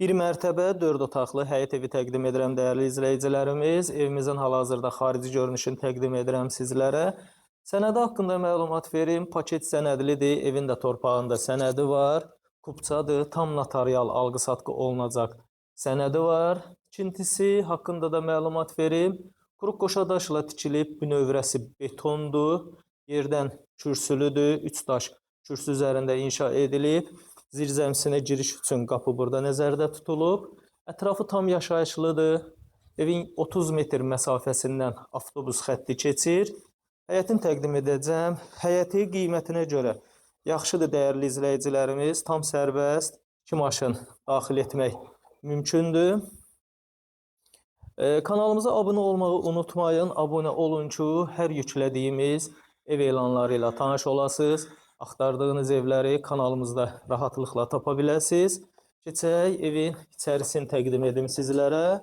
Bir mərtəbə 4 otaqlı həyət evi təqdim edirəm dəyərli izləyicilərimiz. Evimizin hal-hazırda xarici görünüşünü təqdim edirəm sizlərə. Sənədi haqqında məlumat verim. Paket sənədlidir, evin də torpağında sənədi var. Kupçadır, tam notarial alqı-satqı olunacaq sənədi var. İkincisi haqqında da məlumat verim. Quruq qoşadaşla tikilib, bünövrəsi betondur. Yerdən kürsülüdür, 3 daş kürsü üzərində inşa edilib. Zirzəmisinə giriş üçün qapı burada nəzərdə tutulub. Ətrafı tam yaşayışlıdır. Evin 30 metr məsafəsindən avtobus xətti keçir. Həyətini təqdim edəcəm. Həyəti qiymətinə görə yaxşıdır dəyərli izləyicilərimiz. Tam sərbəst 2 maşın daxil etmək mümkündür. Kanalımıza abunə olmağı unutmayın. Abunə olun ki, hər yüklədiyimiz ev elanları ilə tanış olasınız. Axtardığınız evləri kanalımızda rahatlıqla tapa biləsiniz. Keçək evin içərisini təqdim edim sizlərə.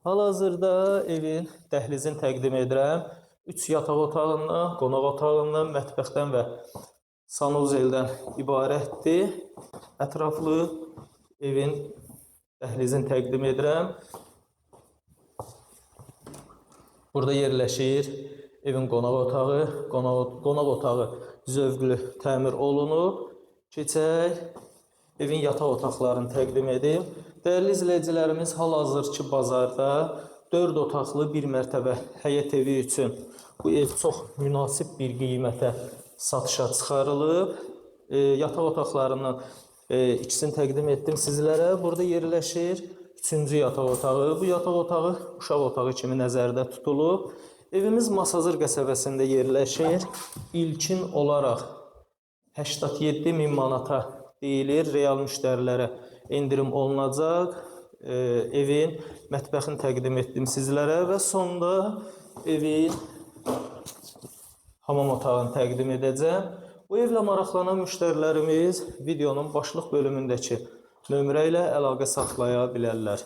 Hal-hazırda evin dəhlizini təqdim edirəm. 3 yataq otağından, qonaq otağından, mətbəxdən və sanuzeldən ibarətdir. Ətraflı evin dəhlizini təqdim edirəm. Burada yerləşir evin qonaq otağı. Qonaq otağı zövqlü təmir olunub. Keçək evin yataq otaqlarını təqdim edim. Dəyərli izləyicilərimiz, hal-hazırki bazarda 4 otaqlı bir mərtəbə həyət evi üçün bu ev çox münasib bir qiymətə satışa çıxarılıb. Yataq otaqlarından ikisini təqdim etdim sizlərə. Burada yerləşir 3-cü yataq otağı. Bu yataq otağı uşaq otağı kimi nəzərdə tutulub. Evimiz Masazır qəsəbəsində yerləşir. İlkin olaraq 87.000 manata deyilir. Real müştərilərə endirim olunacaq. Evin mətbəxini təqdim etdim sizlərə və sonda evin hamam otağını təqdim edəcəm. Bu evlə maraqlanan müştərilərimiz videonun başlıq bölümündəki nömrə ilə əlaqə saxlaya bilərlər.